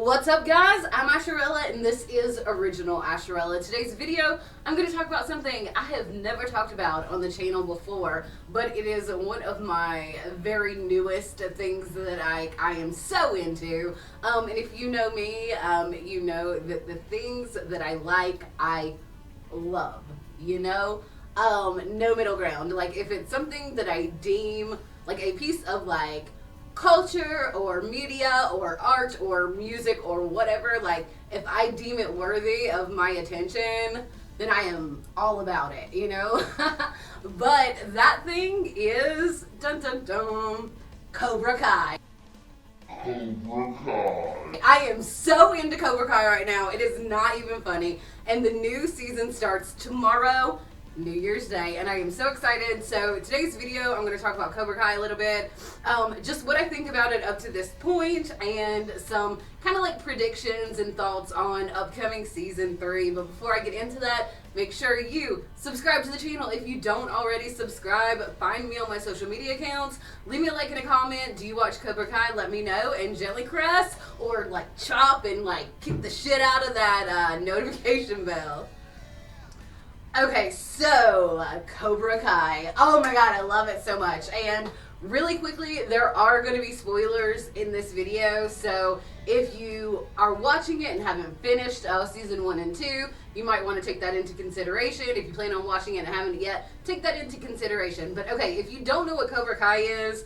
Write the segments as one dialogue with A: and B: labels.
A: What's up, guys? I'm Asherella and this is Original Asherella. Today's video, I'm going to talk about something I have never talked about on the channel before, but it is one of my very newest things that I am so into. And if you know me, you know that the things that I like, I love, you know? No middle ground. Like, if it's something that I deem like a piece of like culture or media or art or music or whatever, like if I deem it worthy of my attention, then I am all about it, you know? But that thing is dun dun dun Cobra Kai.
B: Cobra Kai.
A: I am so into Cobra Kai right now. It is not even funny. And the new season starts tomorrow, New Year's Day, and I am so excited. So today's video, I'm going to talk about Cobra Kai a little bit, just what I think about it up to this point, and some kind of like predictions and thoughts on upcoming season 3. But before I get into that, make sure you subscribe to the channel if you don't already subscribe. Find me on my social media accounts. Leave me a like and a comment. Do you watch Cobra Kai? Let me know, and gently press or like chop and like kick the shit out of that notification bell. Okay, so Cobra Kai. Oh my god, I love it so much. And really quickly, there are going to be spoilers in this video, so if you are watching it and haven't finished season 1 and 2, you might want to take that into consideration. If you plan on watching it and haven't yet, take that into consideration. But okay, if you don't know what Cobra Kai is,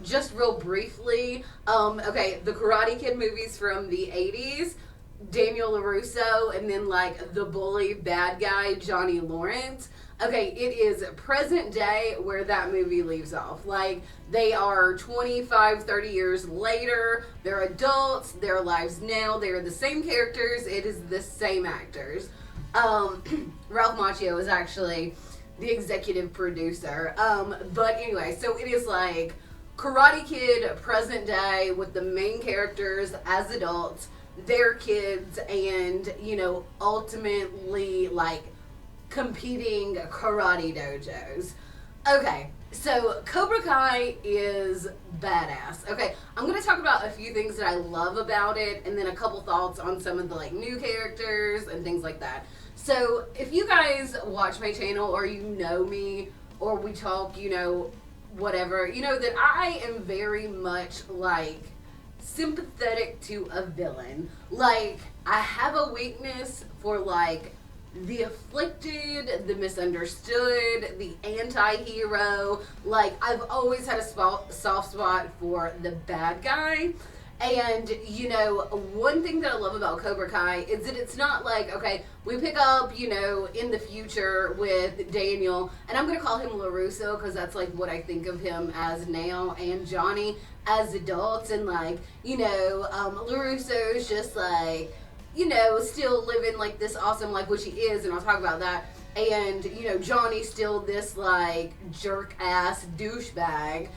A: just real briefly, okay, the Karate Kid movies from the 80s, Daniel LaRusso, and then like the bully bad guy Johnny Lawrence. Okay, it is present day where that movie leaves off. Like, they are 25, 30 years later, they're adults, their lives now, they're the same characters, it is the same actors. Ralph Macchio is actually the executive producer. But anyway, so it is like Karate Kid present day with the main characters as adults, their kids, and, you know, ultimately like competing karate dojos. Okay, so Cobra Kai is badass. Okay, I'm gonna talk about a few things that I love about it, and then a couple thoughts on some of the like new characters and things like that. So if you guys watch my channel, or you know me, or we talk, you know, whatever, you know that I am very much like sympathetic to a villain. Like, I have a weakness for like the afflicted, the misunderstood, the anti-hero. Like, I've always had a soft spot for the bad guy. And, you know, one thing that I love about Cobra Kai is that it's not like, okay, we pick up, you know, in the future with Daniel, and I'm going to call him LaRusso because that's like what I think of him as now, and Johnny as adults, and like, you know, LaRusso's just like, you know, still living like this awesome life, which he is, and I'll talk about that. And, you know, Johnny's still this like jerk-ass douchebag.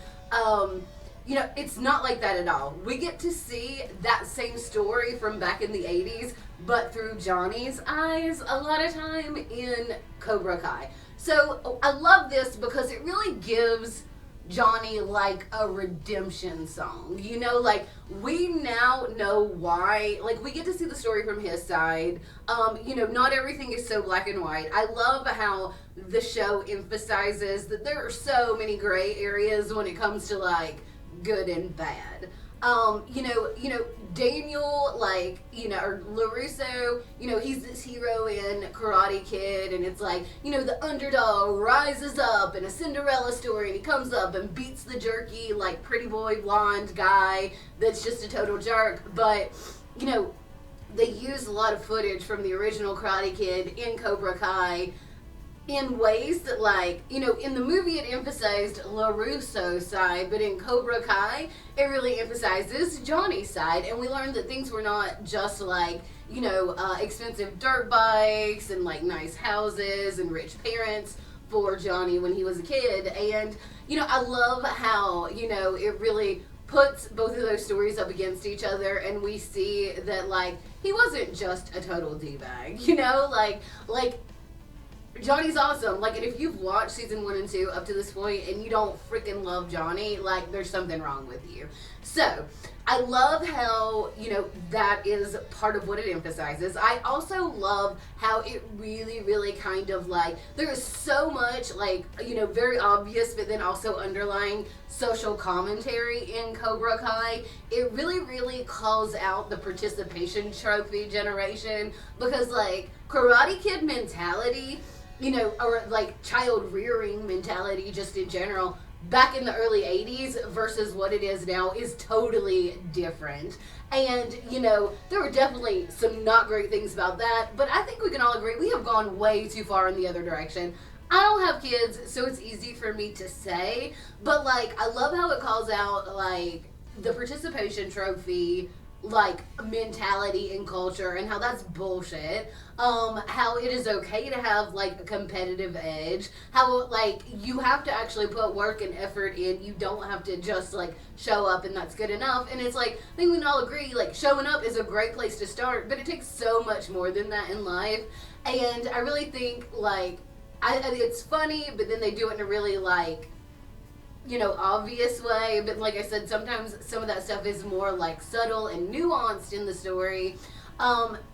A: You know, it's not like that at all. We get to see that same story from back in the 80s, but through Johnny's eyes a lot of time in Cobra Kai. So I love this because it really gives Johnny like a redemption song. You know, like, we now know why. Like, we get to see the story from his side. You know, not everything is so black and white. I love how the show emphasizes that there are so many gray areas when it comes to like good and bad. You know, Daniel, like, you know, or LaRusso, you know, he's this hero in Karate Kid, and it's like, you know, the underdog rises up in a Cinderella story, and he comes up and beats the jerky, like, pretty boy blonde guy that's just a total jerk. But, you know, they use a lot of footage from the original Karate Kid in Cobra Kai in ways that, like, you know, in the movie it emphasized LaRusso's side, but in Cobra Kai it really emphasizes Johnny's side, and we learned that things were not just like, you know, expensive dirt bikes and like nice houses and rich parents for Johnny when he was a kid. And, you know, I love how, you know, it really puts both of those stories up against each other, and we see that like he wasn't just a total D-bag, you know, like Johnny's awesome. Like, and if you've watched season 1 and 2 up to this point and you don't freaking love Johnny, like, there's something wrong with you. So, I love how, that is part of what it emphasizes. I also love how it really, really kind of there is so much very obvious, but then also underlying social commentary in Cobra Kai. It really, really calls out the participation trophy generation because Karate Kid mentality, or child rearing mentality just in general, back in the early 80s versus what it is now is totally different. And, there were definitely some not great things about that, but I think we can all agree we have gone way too far in the other direction. I don't have kids, so it's easy for me to say, but, I love how it calls out, the participation trophy mentality and culture and how that's bullshit. How it is okay to have a competitive edge, how you have to actually put work and effort in. You don't have to just show up and that's good enough. And it's I think we can all agree showing up is a great place to start, but it takes so much more than that in life. And I really think it's funny, but then they do it in a really obvious way, but like I said, sometimes some of that stuff is more subtle and nuanced in the story.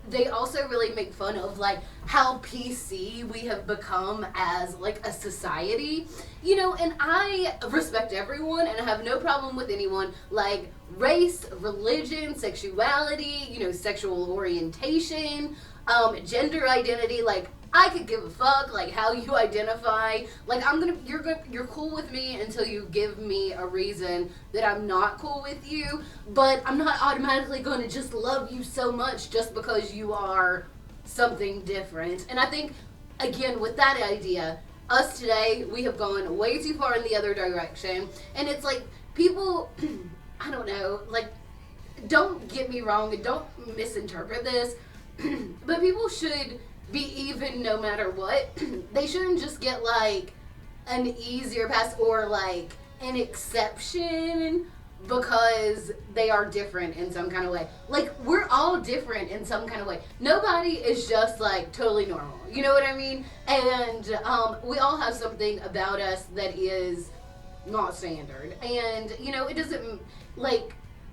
A: They also really make fun of how PC we have become as a society, and I respect everyone and I have no problem with anyone race, religion, sexuality, sexual orientation, gender identity, I could give a fuck how you identify. You're cool with me until you give me a reason that I'm not cool with you, but I'm not automatically going to just love you so much just because you are something different. And I think, again, with that idea, us today, we have gone way too far in the other direction. And it's people, I don't know, don't get me wrong and don't misinterpret this, but people should be even no matter what. They shouldn't just get an easier pass or an exception because they are different in some kind of way. We're all different in some kind of way. Nobody is just totally normal. You know what I mean? And we all have something about us that is not standard. And it doesn't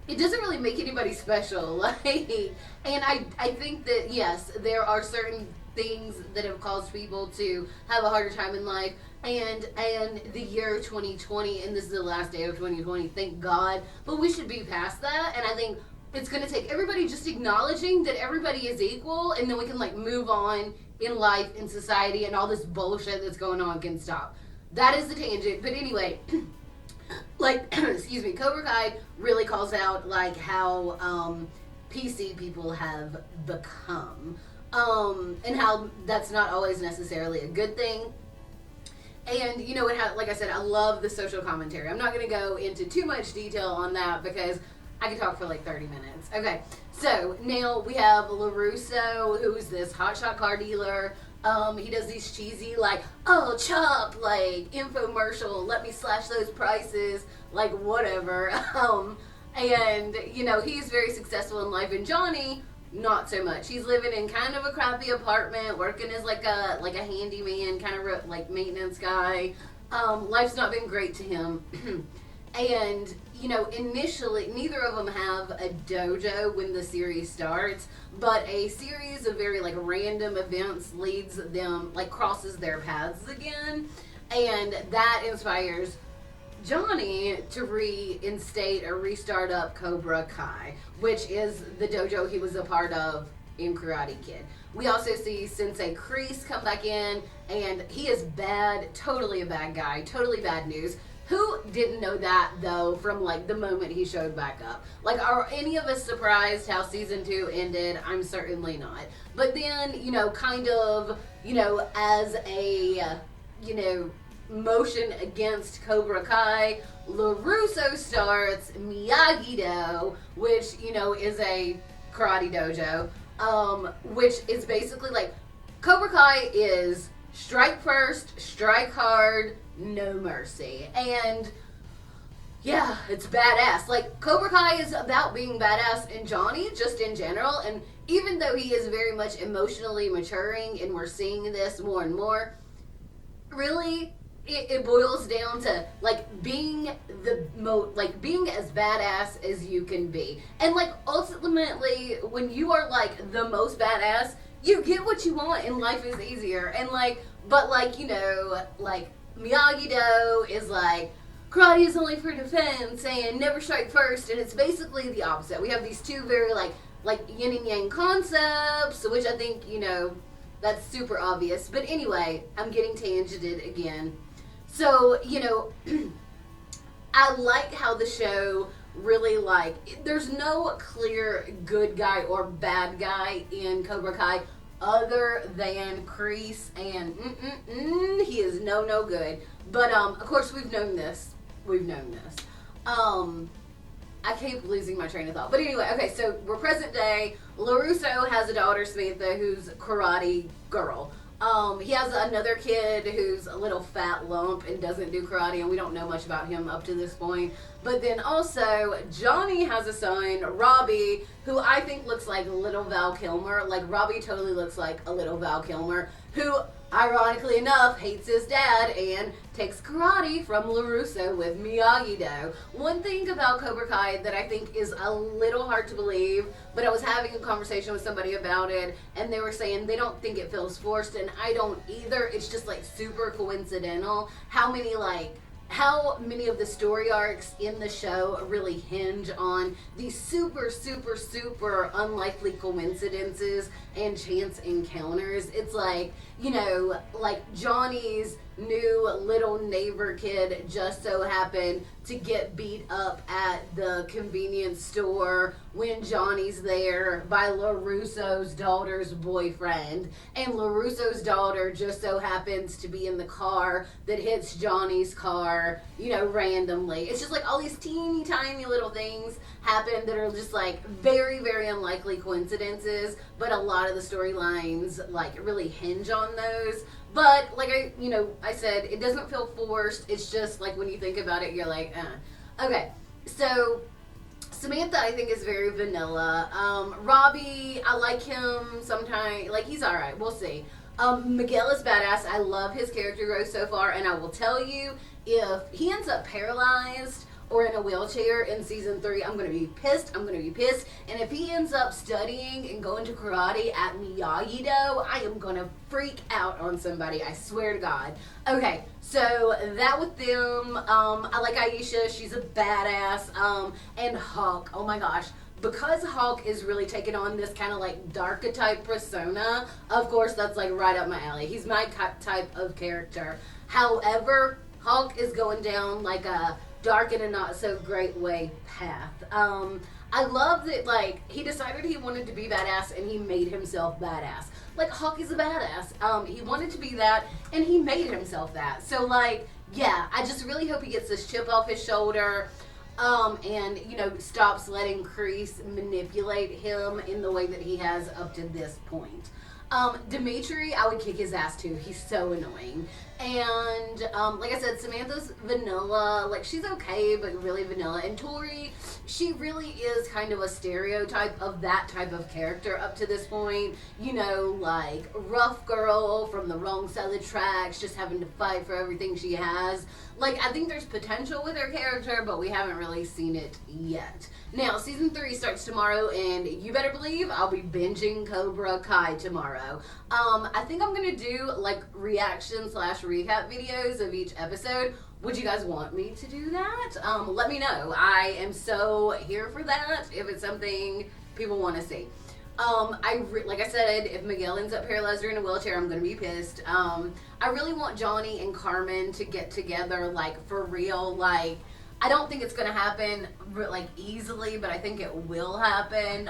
A: it doesn't really make anybody special. And I think that yes, there are certain things that have caused people to have a harder time in life, and the year 2020, and this is the last day of 2020, thank God, but we should be past that. And I think it's going to take everybody just acknowledging that everybody is equal, and then we can move on in life, in society, and all this bullshit that's going on can stop. That is the tangent. But anyway, excuse me, Cobra Kai really calls out how PC people have become. And how that's not always necessarily a good thing. And like I said, I love the social commentary. I'm not going to go into too much detail on that because I could talk for 30 minutes. Okay, so now we have LaRusso, who's this hotshot car dealer. He does these cheesy oh, chop, infomercial, let me slash those prices, whatever. And he's very successful in life, and Johnny, not so much. He's living in kind of a crappy apartment, working as a handyman, kind of maintenance guy. Life's not been great to him. And, initially, neither of them have a dojo when the series starts, but a series of very, random events leads them, crosses their paths again, and that inspires Johnny to reinstate or restart up Cobra Kai, which is the dojo he was a part of in Karate Kid. We also see Sensei Kreese come back in, and he is bad, totally a bad guy, totally bad news. Who didn't know that, though, from, the moment he showed back up? Are any of us surprised how Season 2 ended? I'm certainly not. But then, kind of, as a, motion against Cobra Kai, LaRusso starts Miyagi-Do, which, is a karate dojo, which is basically Cobra Kai is strike first, strike hard, no mercy. And yeah, it's badass. Cobra Kai is about being badass, and Johnny, just in general, and even though he is very much emotionally maturing, and we're seeing this more and more, really, it boils down to like being being as badass as you can be, and like ultimately when you are like the most badass, you get what you want and life is easier. And like, but like, you know, like Miyagi-Do is like karate is only for defense and never strike first, and it's basically the opposite. We have these two very like yin and yang concepts, which I think, you know, that's super obvious. But anyway, I'm getting tangented again. So, you know, I like how the show really like, there's no clear good guy or bad guy in Cobra Kai other than Kreese, and he is no good. But of course we've known this. I keep losing my train of thought. But anyway, okay, so we're present day. LaRusso has a daughter, Samantha, who's karate girl. He has another kid who's a little fat lump and doesn't do karate, and we don't know much about him up to this point. But then also, Johnny has a son, Robbie, who I think looks like little Val Kilmer. Like, Robbie totally looks like a little Val Kilmer, who, ironically enough, hates his dad and takes karate from LaRusso with Miyagi-Do. One thing about Cobra Kai that I think is a little hard to believe, but I was having a conversation with somebody about it, and they were saying they don't think it feels forced, and I don't either. It's just like super coincidental how many of the story arcs in the show really hinge on these super unlikely coincidences and chance encounters. It's like, you know, like Johnny's new little neighbor kid just so happened to get beat up at the convenience store when Johnny's there by LaRusso's daughter's boyfriend, and LaRusso's daughter just so happens to be in the car that hits Johnny's car, you know, randomly. It's just like all these teeny tiny little things happen that are just like very unlikely coincidences, but a lot of the storylines like really hinge on those. But like I said, it doesn't feel forced. It's just like when you think about it, you're like, Okay, so Samantha I think is very vanilla. Robbie, I like him sometimes. Like, he's all right. We'll see. Miguel is badass. I love his character growth so far, and I will tell you, if he ends up paralyzed or in a wheelchair in season 3, I'm going to be pissed. And if he ends up studying and going to karate at Miyagi-Do, I am going to freak out on somebody. I swear to God. Okay, so that with them. I like Aisha. She's a badass. And Hawk. Oh my gosh. Because Hawk is really taking on this kind of like dark type persona, of course that's like right up my alley. He's my type of character. However, Hawk is going down like a dark in a not so great way path. I love that, like, he decided he wanted to be badass and he made himself badass. Like, Hawk is a badass. He wanted to be that and he made himself that. So like, yeah, I just really hope he gets this chip off his shoulder. And, you know, stops letting Kreese manipulate him in the way that he has up to this point. Dimitri, I would kick his ass too. He's so annoying. And, like I said, Samantha's vanilla. Like, she's okay, but really vanilla. And Tori, she really is kind of a stereotype of that type of character up to this point. You know, like, rough girl from the wrong side of the tracks, just having to fight for everything she has. Like, I think there's potential with her character, but we haven't really seen it yet. Now, season 3 starts tomorrow, and you better believe I'll be binging Cobra Kai tomorrow. I think I'm gonna do, like, reaction/recap videos of each episode. Would you guys want me to do that? Let me know. I am so here for that if it's something people want to see. Like I said, if Miguel ends up paralyzed or in a wheelchair, I'm gonna be pissed. I really want Johnny and Carmen to get together, like, for real. Like, I don't think it's gonna happen, like, easily, but I think it will happen.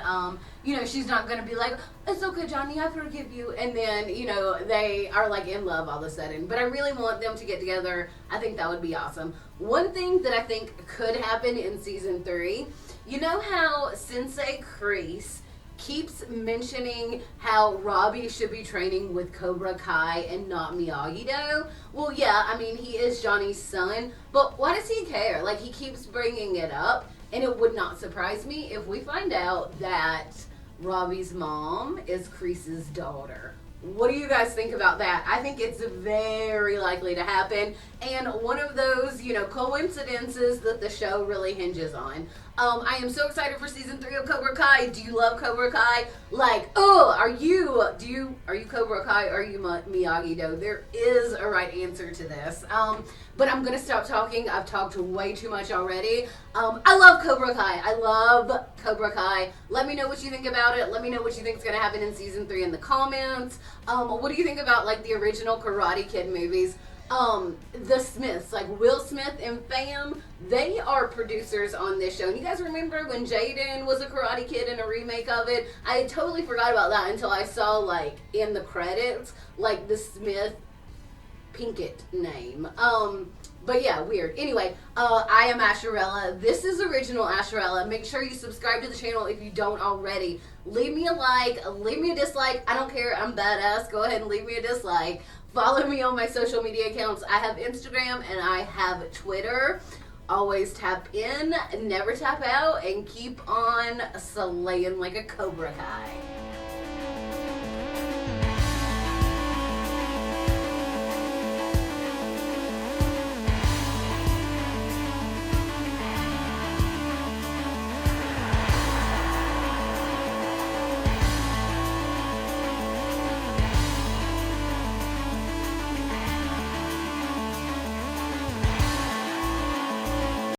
A: You know, she's not gonna be like, it's okay, Johnny, I forgive you, and then, you know, they are, like, in love all of a sudden. But I really want them to get together. I think that would be awesome. One thing that I think could happen in season 3, you know how Sensei Kreese keeps mentioning how Robbie should be training with Cobra Kai and not Miyagi-Do? Well, yeah, I mean, he is Johnny's son, but why does he care? Like, he keeps bringing it up, and it would not surprise me if we find out that Robbie's mom is Kreese's daughter. What do you guys think about that? I think it's very likely to happen, and one of those, coincidences that the show really hinges on. I am so excited for season 3 of Cobra Kai. Do you love Cobra Kai? Are you Cobra Kai or are you Miyagi-Do? There is a right answer to this. But I'm gonna stop talking. I've talked way too much already. I love Cobra Kai. I love Cobra Kai. Let me know what you think about it. Let me know what you think is gonna happen in season 3 in the comments. What do you think about the original Karate Kid movies? The Smiths, Will Smith and fam, they are producers on this show. And you guys remember when Jaden was a Karate Kid in a remake of it? I totally forgot about that until I saw, in the credits, the Smith Pinkett name. But yeah, weird. Anyway, I am Asherella. This is original Asherella. Make sure you subscribe to the channel if you don't already. Leave me a like, leave me a dislike. I don't care. I'm badass. Go ahead and leave me a dislike. Follow me on my social media accounts. I have Instagram and I have Twitter. Always tap in, never tap out, and keep on slaying like a Cobra Kai.